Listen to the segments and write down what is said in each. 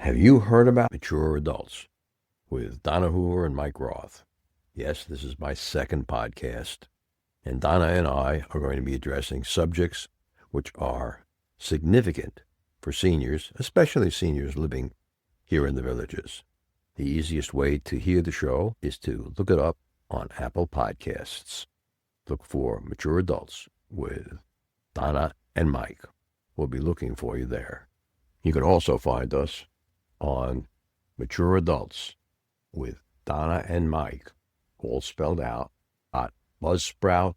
Have you heard about Mature Adults with Donna Hoover and Mike Roth? Yes, this is my second podcast, and Donna and I are going to be addressing subjects which are significant for seniors, especially seniors living here in the villages. The easiest way to hear the show is to look it up on Apple Podcasts. Look for Mature Adults with Donna and Mike. We'll be looking for you there. You can also find us on Mature Adults with Donna and Mike, all spelled out, @buzzsprout.com.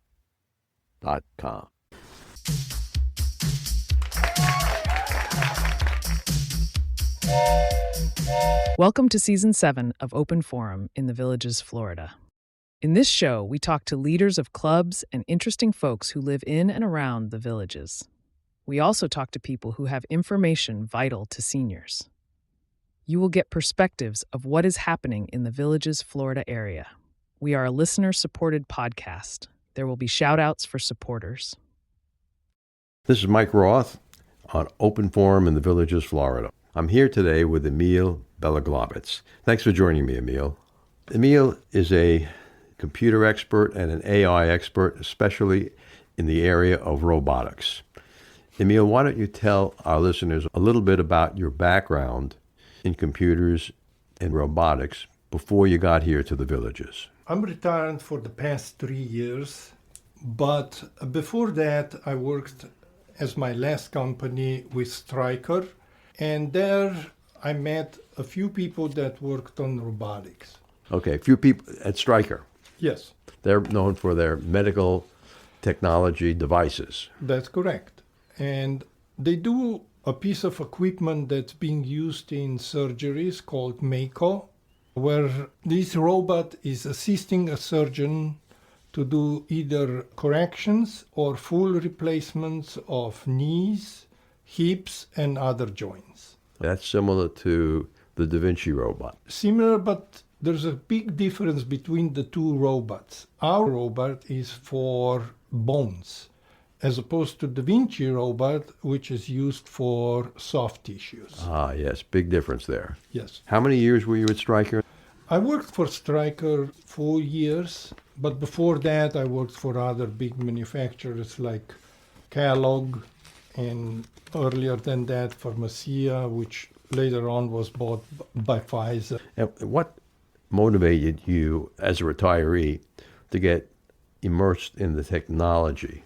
Welcome to Season 7 of Open Forum in the Villages, Florida. In this show, we talk to leaders of clubs and interesting folks who live in and around the villages. We also talk to people who have information vital to seniors. You will get perspectives of what is happening in the Villages, Florida area. We are a listener-supported podcast. There will be shout-outs for supporters. This is Mike Roth on Open Forum in the Villages, Florida. I'm here today with Emil Beloglavitz. Thanks for joining me, Emil. Emil is a computer expert and an AI expert, especially in the area of robotics. Emil, why don't you tell our listeners a little bit about your background in computers and robotics before you got here to the villages? I'm retired for the past 3 years, but before that I worked as my last company with Stryker, and there I met a few people that worked on robotics. Okay, a few people at Stryker. Yes. They're known for their medical technology devices. That's correct. And they do a piece of equipment that's being used in surgeries called Mako, where this robot is assisting a surgeon to do either corrections or full replacements of knees, hips, and other joints. That's similar to the Da Vinci robot. Similar, but there's a big difference between the two robots. Our robot is for bones, as opposed to Da Vinci robot, which is used for soft tissues. Ah, yes, big difference there. Yes. How many years were you at Stryker? I worked for Stryker 4 years, but before that I worked for other big manufacturers like Kellogg, and earlier than that Pharmacia, which later on was bought by Pfizer. And what motivated you as a retiree to get immersed in the technology?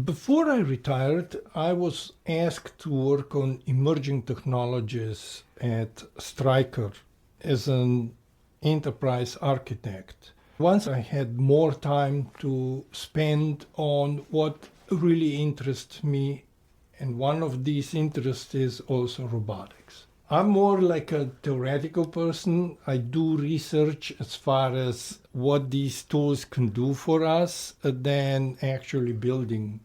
Before I retired, I was asked to work on emerging technologies at Stryker as an enterprise architect. Once I had more time to spend on what really interests me, and one of these interests is also robotics. I'm more like a theoretical person. I do research as far as what these tools can do for us than actually building.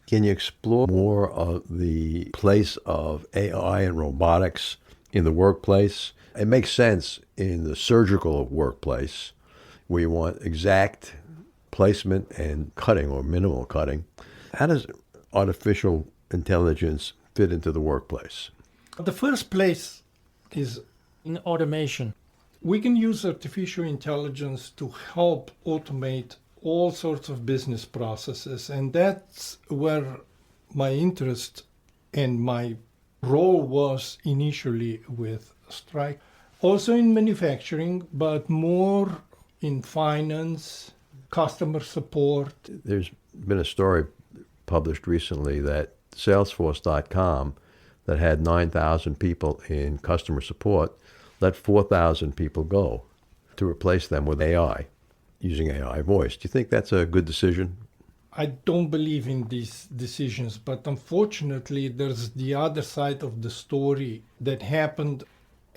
Can you explore more of the place of AI and robotics in the workplace? It makes sense in the surgical workplace where you want exact placement and cutting or minimal cutting. How does artificial intelligence fit into the workplace? The first place is in automation. We can use artificial intelligence to help automate all sorts of business processes, and that's where my interest and my role was initially with Strike. Also in manufacturing, but more in finance, customer support. There's been a story published recently that Salesforce.com, that had 9,000 people in customer support, let 4,000 people go to replace them with AI, using AI voice. Do you think that's a good decision? I don't believe in these decisions, but unfortunately there's the other side of the story that happened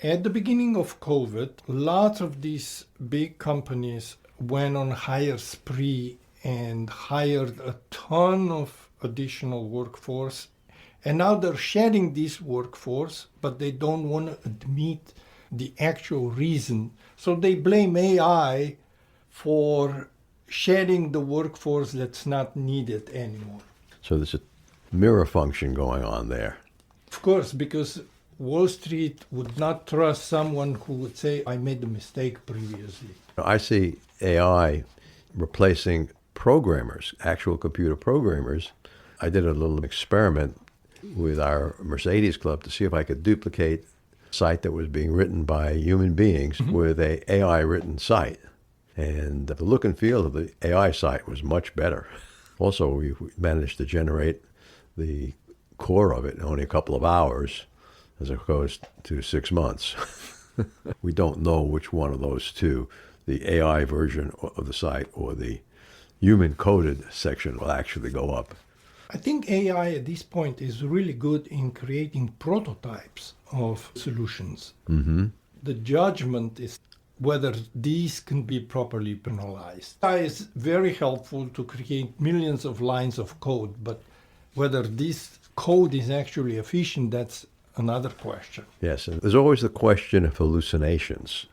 at the beginning of COVID. Lots of these big companies went on hire spree and hired a ton of additional workforce. And now they're shedding this workforce, but they don't want to admit the actual reason. So they blame AI for shedding the workforce that's not needed anymore. So there's a mirror function going on there. Of course, because Wall Street would not trust someone who would say, I made a mistake previously. I see AI replacing programmers, actual computer programmers. I did a little experiment with our Mercedes Club to see if I could duplicate a site that was being written by human beings with a AI written site. And the look and feel of the AI site was much better. Also, we managed to generate the core of it in only a couple of hours as opposed to 6 months. We don't know which one of those two, the AI version of the site or the human-coded section, will actually go up. I think AI at this point is really good in creating prototypes of solutions. The judgment is whether these can be properly penalized. AI is very helpful to create millions of lines of code, but whether this code is actually efficient, that's another question. Yes, and there's always the question of hallucinations.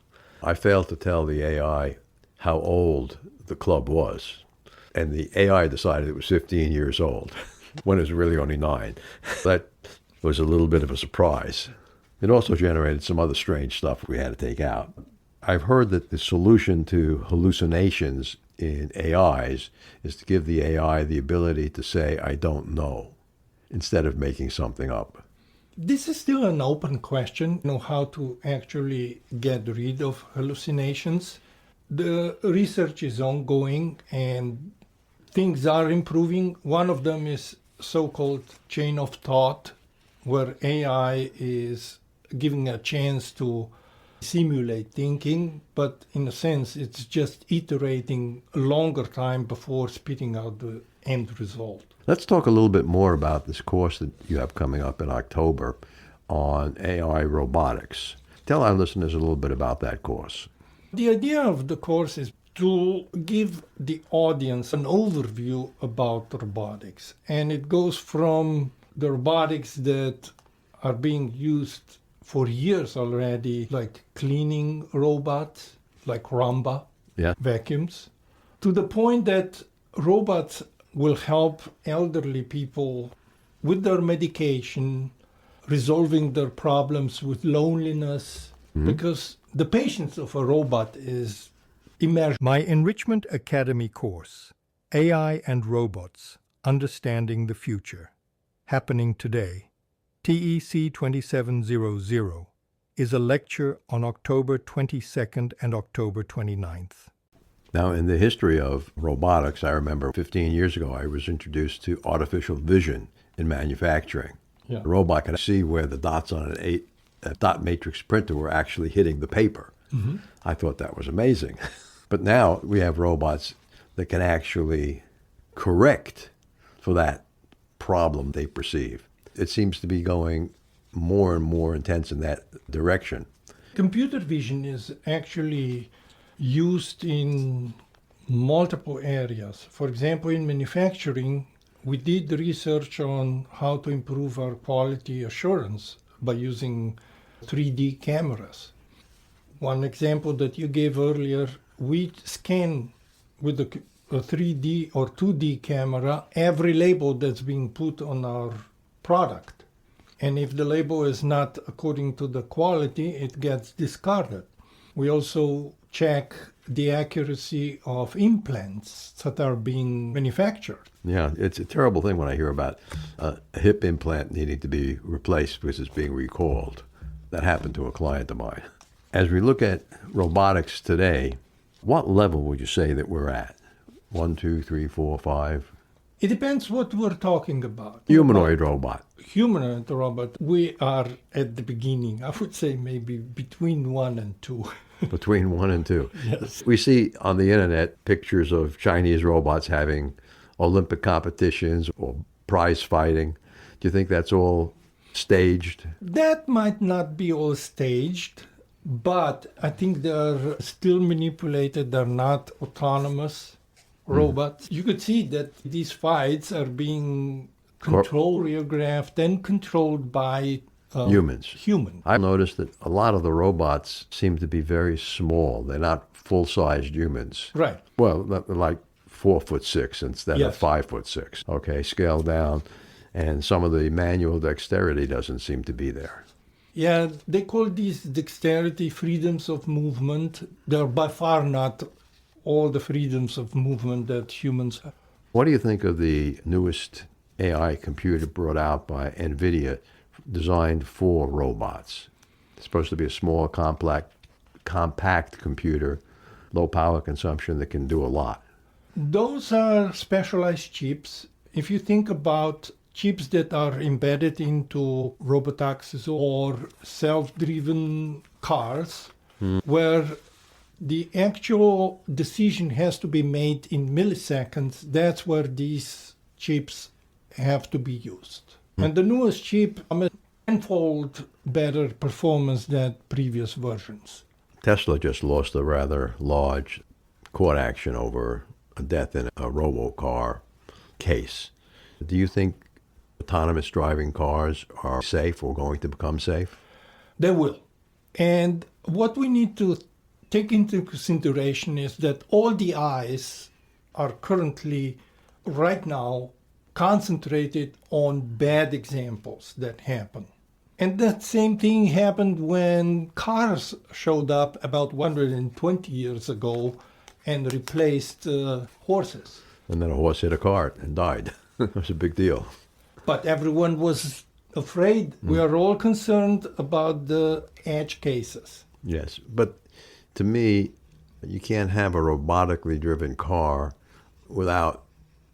I failed to tell the AI how old the club was, and the AI decided it was 15 years old when it was really only 9. That was a little bit of a surprise. It also generated some other strange stuff we had to take out. I've heard that the solution to hallucinations in AIs is to give the AI the ability to say, I don't know, instead of making something up. This is still an open question, how to actually get rid of hallucinations. The research is ongoing and things are improving. One of them is so-called chain of thought, where AI is giving a chance to simulate thinking, but in a sense, it's just iterating a longer time before spitting out the end result. Let's talk a little bit more about this course that you have coming up in October on AI robotics. Tell our listeners a little bit about that course. The idea of the course is to give the audience an overview about robotics. And it goes from the robotics that are being used for years already, like cleaning robots, like Roomba, vacuums, to the point that robots will help elderly people with their medication, resolving their problems with loneliness, because the patience of a robot is immeasurable. My Enrichment Academy course, AI and Robots, Understanding the Future, happening today, TEC 2700, is a lecture on October 22nd and October 29th. Now, in the history of robotics, I remember 15 years ago, I was introduced to artificial vision in manufacturing. Yeah. The robot could see where the dots on a dot matrix printer were actually hitting the paper. I thought that was amazing. But now we have robots that can actually correct for that problem they perceive. It seems to be going more and more intense in that direction. Computer vision is actually used in multiple areas. For example, in manufacturing, we did research on how to improve our quality assurance by using 3D cameras. One example that you gave earlier, we scan with a 3D or 2D camera every label that's being put on our product. And if the label is not according to the quality, it gets discarded. We also check the accuracy of implants that are being manufactured. Yeah, it's a terrible thing when I hear about a hip implant needing to be replaced because it's being recalled. That happened to a client of mine. As we look at robotics today, what level would you say that we're at? 1, 2, 3, 4, 5? It depends what we're talking about. Humanoid robot. Humanoid robot, we are at the beginning. I would say maybe between 1 and 2. Between 1 and 2. Yes. We see on the internet pictures of Chinese robots having Olympic competitions or prize fighting. Do you think that's all staged? That might not be all staged, but I think they're still manipulated. They're not autonomous robots. You could see that these fights are being controlled, choreographed, and controlled by humans. Human. I've noticed that a lot of the robots seem to be very small. They're not full-sized humans. Right. Well, like 4'6" instead of 5'6". Okay, scaled down, and some of the manual dexterity doesn't seem to be there. Yeah, they call these dexterity freedoms of movement. They're by far not all the freedoms of movement that humans have. What do you think of the newest AI computer brought out by NVIDIA designed for robots? It's supposed to be a small, compact computer, low power consumption that can do a lot. Those are specialized chips. If you think about chips that are embedded into robotaxis or self-driven cars, where the actual decision has to be made in milliseconds, that's where these chips have to be used. And the newest chip has tenfold better performance than previous versions. Tesla just lost a rather large court action over a death in a robo-car case. Do you think autonomous driving cars are safe or going to become safe? They will. And what we need to take into consideration is that all the eyes are currently, right now, concentrated on bad examples that happen. And that same thing happened when cars showed up about 120 years ago and replaced horses. And then a horse hit a cart and died. It was a big deal. But everyone was afraid. We are all concerned about the edge cases. Yes, but to me, you can't have a robotically driven car without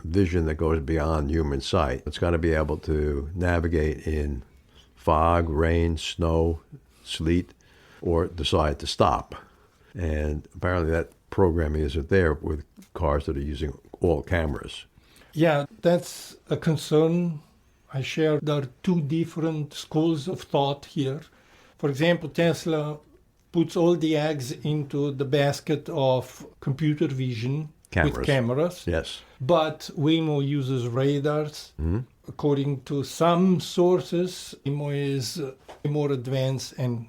vision that goes beyond human sight. It's got to be able to navigate in fog, rain, snow, sleet, or decide to stop. And apparently that programming isn't there with cars that are using all cameras. Yeah, that's a concern. I share there are two different schools of thought here. For example, Tesla puts all the eggs into the basket of computer vision with cameras. Yes. But Waymo uses radars. According to some sources, Waymo is more advanced and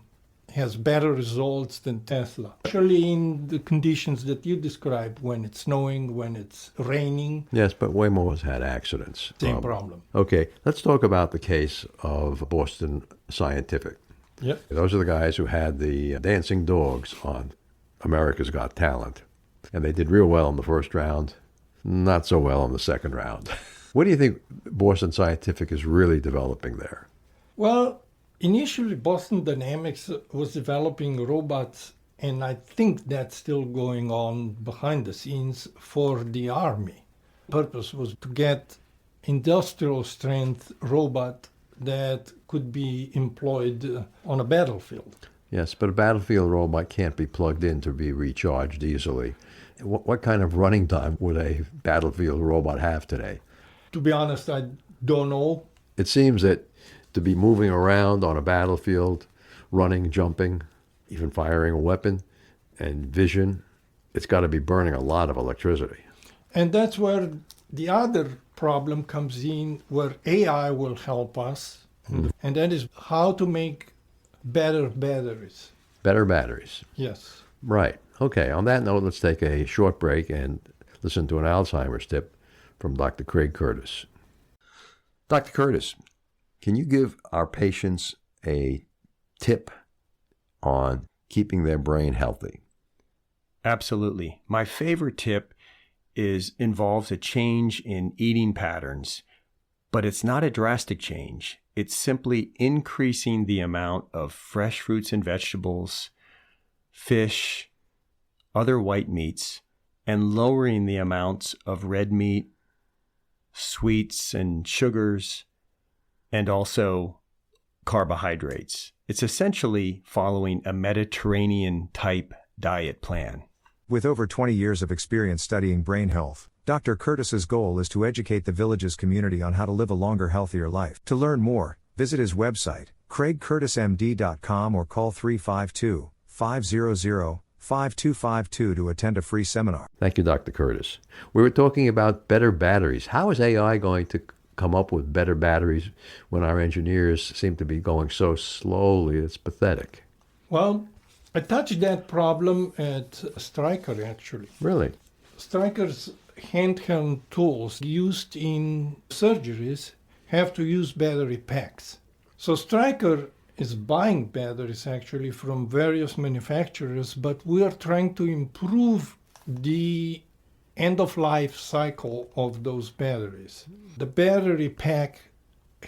has better results than Tesla, especially in the conditions that you described, when it's snowing, when it's raining. Yes, but Waymo has had accidents. Same problem. Okay, let's talk about the case of Boston Scientific. Yep. Those are the guys who had the dancing dogs on America's Got Talent. And they did real well in the first round, not so well in the second round. What do you think Boston Scientific is really developing there? Well, initially Boston Dynamics was developing robots, and I think that's still going on behind the scenes for the Army. The purpose was to get industrial strength robot that could be employed on a battlefield. Yes, but a battlefield robot can't be plugged in to be recharged easily. What kind of running time would a battlefield robot have today? To be honest, I don't know. It seems that to be moving around on a battlefield, running, jumping, even firing a weapon, and vision, it's got to be burning a lot of electricity. And that's where the other problem comes in, where AI will help us, and that is how to make better batteries. Better batteries. Yes. Right. Okay, on that note, let's take a short break and listen to an Alzheimer's tip from Dr. Craig Curtis. Dr. Curtis, can you give our patients a tip on keeping their brain healthy? Absolutely. My favorite tip involves a change in eating patterns, but it's not a drastic change. It's simply increasing the amount of fresh fruits and vegetables, fish, other white meats, and lowering the amounts of red meat, sweets and sugars, and also carbohydrates. It's essentially following a Mediterranean-type diet plan. With over 20 years of experience studying brain health, Dr. Curtis's goal is to educate the village's community on how to live a longer, healthier life. To learn more, visit his website, craigcurtismd.com, or call 352-500-5252 to attend a free seminar. Thank you, Dr. Curtis. We were talking about better batteries. How is AI going to come up with better batteries when our engineers seem to be going so slowly? It's pathetic. Well, I touched that problem at Stryker, actually. Really? Stryker's handheld tools used in surgeries have to use battery packs. So Stryker is buying batteries actually from various manufacturers, but we are trying to improve the end-of-life cycle of those batteries. The battery pack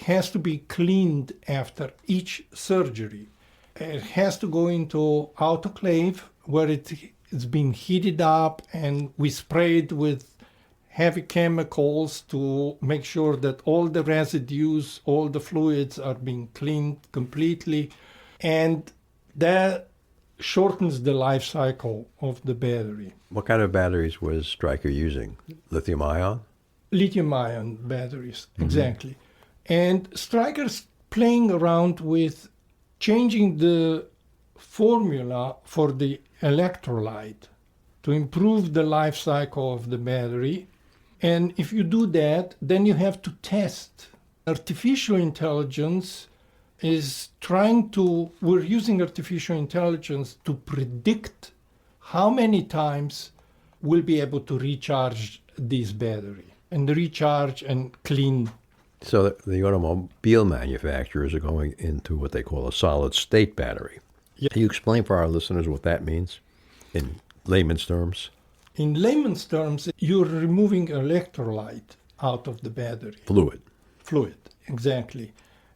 has to be cleaned after each surgery. It has to go into autoclave where it's been heated up, and we spray it with heavy chemicals to make sure that all the residues, all the fluids are being cleaned completely. And that shortens the life cycle of the battery. What kind of batteries was Stryker using? Lithium ion? Lithium-ion batteries, exactly. And Stryker's playing around with changing the formula for the electrolyte to improve the life cycle of the battery. And if you do that, then you have to test. Artificial intelligence is we're using artificial intelligence to predict how many times we'll be able to recharge this battery and recharge and clean. So the automobile manufacturers are going into what they call a solid-state battery. Yeah. Can you explain for our listeners what that means in layman's terms? In layman's terms, you're removing electrolyte out of the battery. Fluid, Exactly.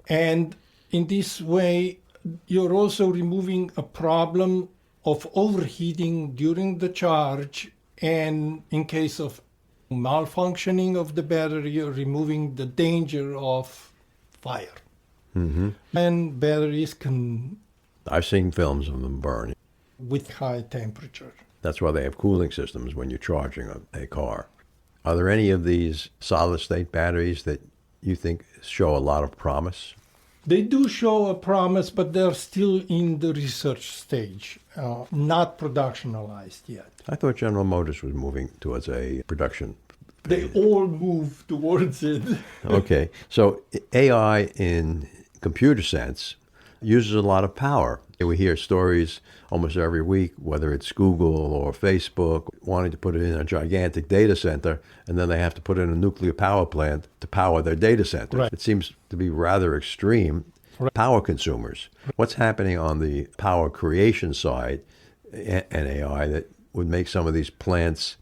And in this way, you're also removing a problem of overheating during the charge, and in case of malfunctioning of the battery, you're removing the danger of fire. And batteries can, I've seen films of them burn. with high temperature. That's why they have cooling systems when you're charging a car. Are there any of these solid-state batteries that you think show a lot of promise? They do show a promise, but they're still in the research stage, not productionalized yet. I thought General Motors was moving towards a production. They all move towards it. Okay, so AI in computer sense uses a lot of power. We hear stories almost every week, whether it's Google or Facebook, wanting to put it in a gigantic data center, and then they have to put in a nuclear power plant to power their data center. Right. It seems to be rather extreme. Right. Power consumers. What's happening on the power creation side and AI that would make some of these plants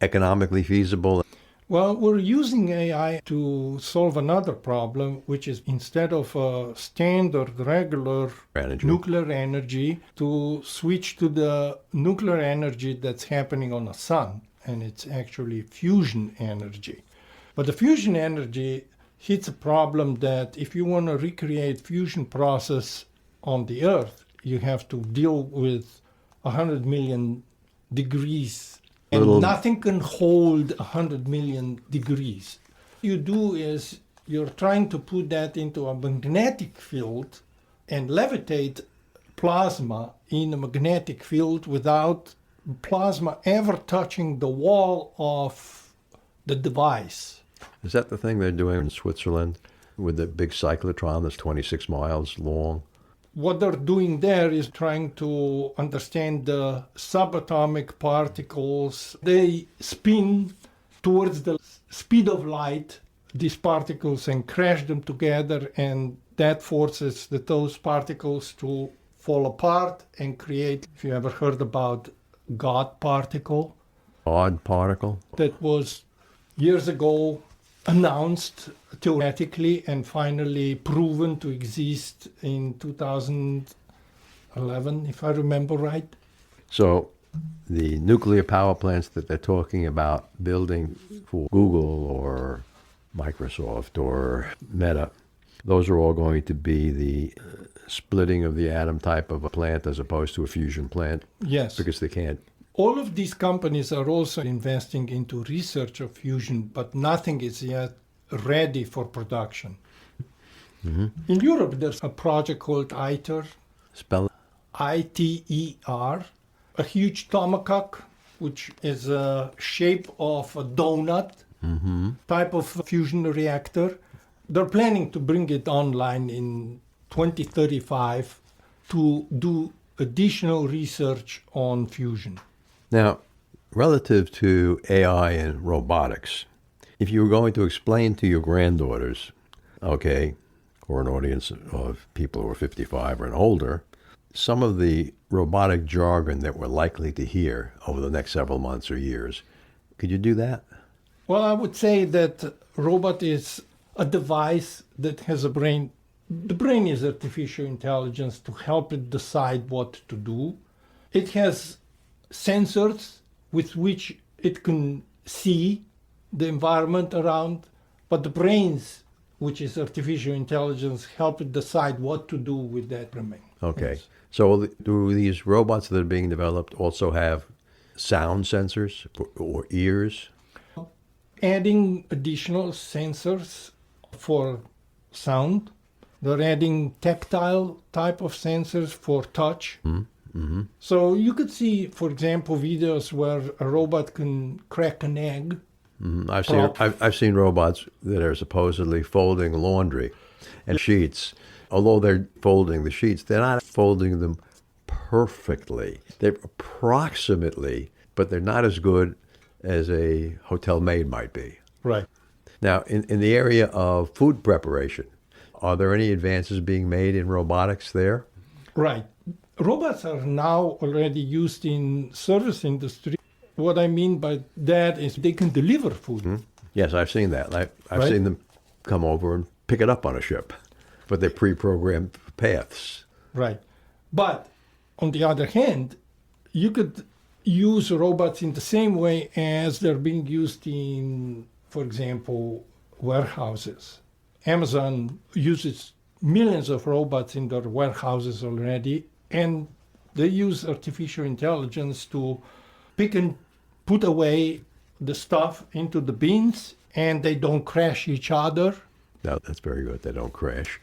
economically feasible? Well, we're using AI to solve another problem, which is instead of a standard, regular nuclear energy, to switch to the nuclear energy that's happening on the sun, and it's actually fusion energy. But the fusion energy hits a problem that if you want to recreate fusion process on the Earth, you have to deal with 100 million degrees. And nothing can hold 100 million degrees. What you do is you're trying to put that into a magnetic field and levitate plasma in a magnetic field without plasma ever touching the wall of the device. Is that the thing they're doing in Switzerland with the big cyclotron that's 26 miles long? What they're doing there is trying to understand the subatomic particles. They spin towards the speed of light, these particles, and crash them together, and that forces those particles to fall apart and create, if you ever heard about God particle. God particle? That was years ago announced theoretically and finally proven to exist in 2011, if I remember right. So the nuclear power plants that they're talking about building for Google or Microsoft or Meta, those are all going to be the splitting of the atom type of a plant as opposed to a fusion plant? Yes. Because they can't. All of these companies are also investing into research of fusion, but nothing is yet ready for production. In Europe, there's a project called ITER. Spell it. ITER, a huge tomahawk, which is a shape of a donut type of fusion reactor. They're planning to bring it online in 2035 to do additional research on fusion. Now, relative to AI and robotics, if you were going to explain to your granddaughters, okay, or an audience of people who are 55 and older, some of the robotic jargon that we're likely to hear over the next several months or years. Could you do that? Well, I would say that robot is a device that has a brain. The brain is artificial intelligence to help it decide what to do. It has sensors with which it can see the environment around, but the brains, which is artificial intelligence, help it decide what to do with that brain. Okay. Yes. So do these robots that are being developed also have sound sensors or ears? Adding additional sensors for sound. They're adding tactile type of sensors for touch. Mm-hmm. So you could see, for example, videos where a robot can crack an egg. Mm-hmm. Prop. I've seen robots that are supposedly folding laundry and sheets. Although they're folding the sheets, they're not folding them perfectly. They're approximately, but they're not as good as a hotel maid might be. Right. Now, in the area of food preparation, are there any advances being made in robotics there? Right. Robots are now already used in service industry. What I mean by that is they can deliver food. Mm-hmm. Yes, I've seen that. I've Right. seen them come over and pick it up on a ship, but they're pre-programmed paths. Right. But on the other hand, you could use robots in the same way as they're being used in, for example, warehouses. Amazon uses millions of robots in their warehouses already, and they use artificial intelligence to pick and put away the stuff into the bins, and they don't crash each other. No, that's very good. They don't crash.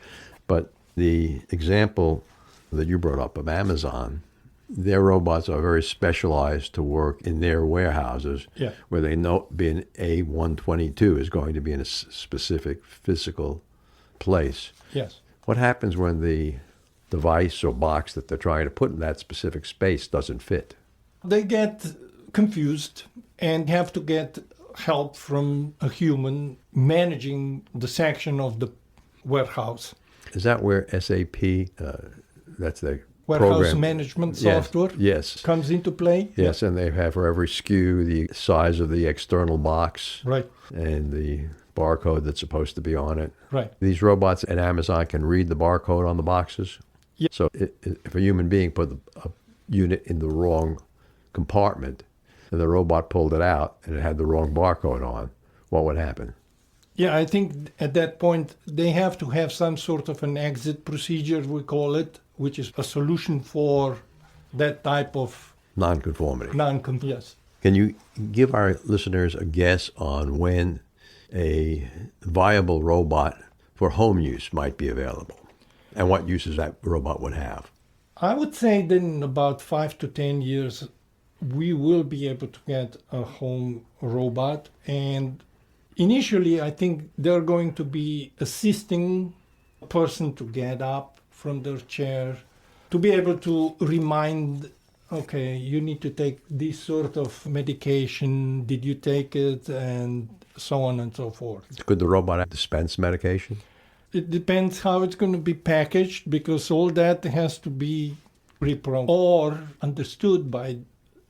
But the example that you brought up of Amazon, their robots are very specialized to work in their warehouses, Yeah. where they know being A122 is going to be in a specific physical place. Yes. What happens when the device or box that they're trying to put in that specific space doesn't fit? They get confused and have to get help from a human managing the section of the warehouse. Is that where SAP, that's the Warehouse program management Yes, software Yes. comes into play. Yes, and they have for every SKU the size of the external box Right, and the barcode that's supposed to be on it. right. These robots at Amazon can read the barcode on the boxes. Yeah. So if a human being put a unit in the wrong compartment and the robot pulled it out and it had the wrong barcode on, what would happen? Yeah, I think at that point they have to have some sort of an exit procedure, we call it, which is a solution for that type of Nonconformity. yes. Can you give our listeners a guess on when a viable robot for home use might be available and what uses that robot would have? I would say that in about 5 to 10 years, we will be able to get a home robot. And initially, I think they're going to be assisting a person to get up from their chair, to be able to remind, okay, you need to take this sort of medication. Did you take it? And so on and so forth. Could the robot dispense medication? It depends how it's going to be packaged, because all that has to be reprogrammed or understood by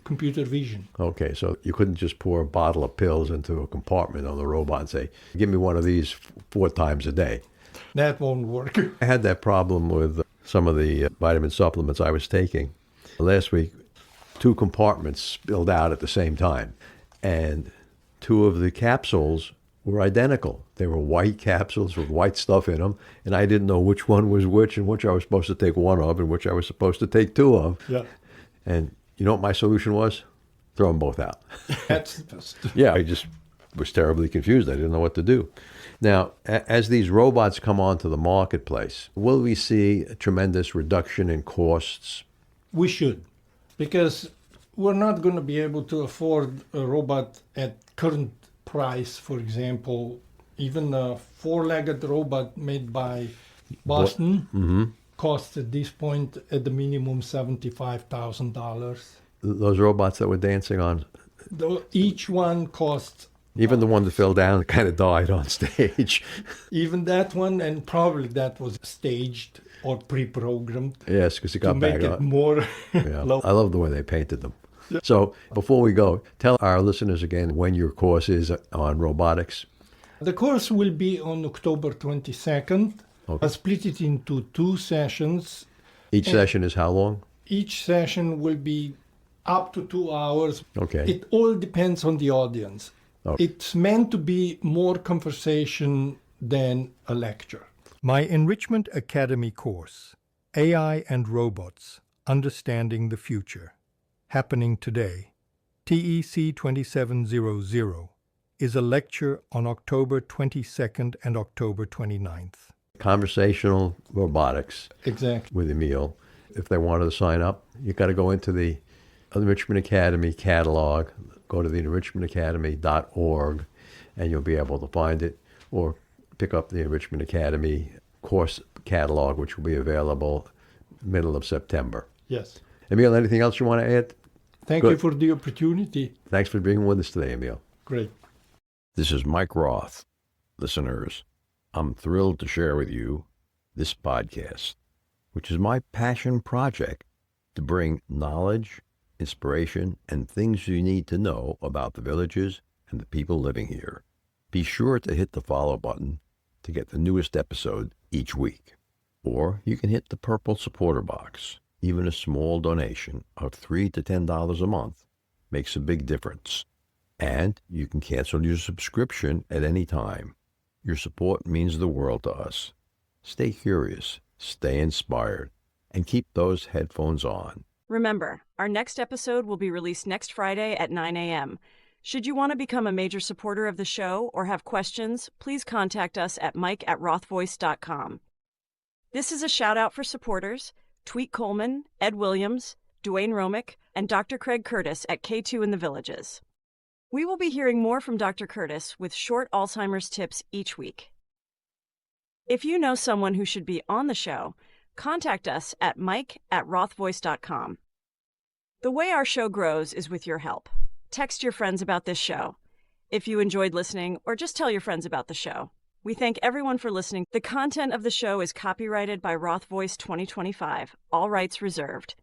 computer vision. Okay, so you couldn't just pour a bottle of pills into a compartment on the robot and say, give me one of these 4 times a day. That won't work. I had that problem with some of the vitamin supplements I was taking. Last week, 2 compartments spilled out at the same time, and 2 of the capsules were identical. They were white capsules with white stuff in them, and I didn't know which one was which and which I was supposed to take 1 of and which I was supposed to take 2 of. Yeah, And you know what my solution was? Throw them both out. that's the best. Yeah, I just was terribly confused. I didn't know what to do. Now, as these robots come onto the marketplace, will we see a tremendous reduction in costs? We should, because we're not going to be able to afford a robot at current price. For example, even a 4-legged robot made by Boston costs at this point at the minimum $75,000. Those robots that were dancing on, Each one costs Even the one that fell down kind of died on stage. Even that one, and probably that was staged or pre-programmed Yes, because it to got make back it on. more Yeah. low. I love the way they painted them. So before we go, tell our listeners again when your course is on robotics. The course will be on October 22nd. Okay. I split it into 2 sessions. Each session is how long? Each session will be up to 2 hours. Okay. It all depends on the audience. Okay. It's meant to be more conversation than a lecture. My Enrichment Academy course, AI and Robots, Understanding the Future, happening today, TEC 2700, is a lecture on October 22nd and October 29th. Conversational robotics Exactly. with Emil. If they wanted to sign up, you got to go into the Enrichment Academy catalog, go to the enrichmentacademy.org, and you'll be able to find it, or pick up the Enrichment Academy course catalog, which will be available middle of September. Yes. Emil, anything else you want to add? Thank Good. you for the opportunity. Thanks for being with us today, Emil. Great. This is Mike Roth. Listeners, I'm thrilled to share with you this podcast, which is my passion project to bring knowledge, inspiration, and things you need to know about the villages and the people living here. Be sure to hit the follow button to get the newest episode each week. Or you can hit the purple supporter box. Even a small donation of $3 to $10 a month makes a big difference. And you can cancel your subscription at any time. Your support means the world to us. Stay curious, stay inspired, and keep those headphones on. Remember, our next episode will be released next Friday at 9 a.m. Should you want to become a major supporter of the show or have questions, please contact us at mike@rothvoice.com. This is a shout-out for supporters, Tweet Coleman, Ed Williams, Dwayne Romick, and Dr. Craig Curtis at K2 in the Villages. We will be hearing more from Dr. Curtis with short Alzheimer's tips each week. If you know someone who should be on the show, contact us at mike@rothvoice.com. The way our show grows is with your help. Text your friends about this show. If you enjoyed listening, or just tell your friends about the show. We thank everyone for listening. The content of the show is copyrighted by Roth Voice 2025, all rights reserved.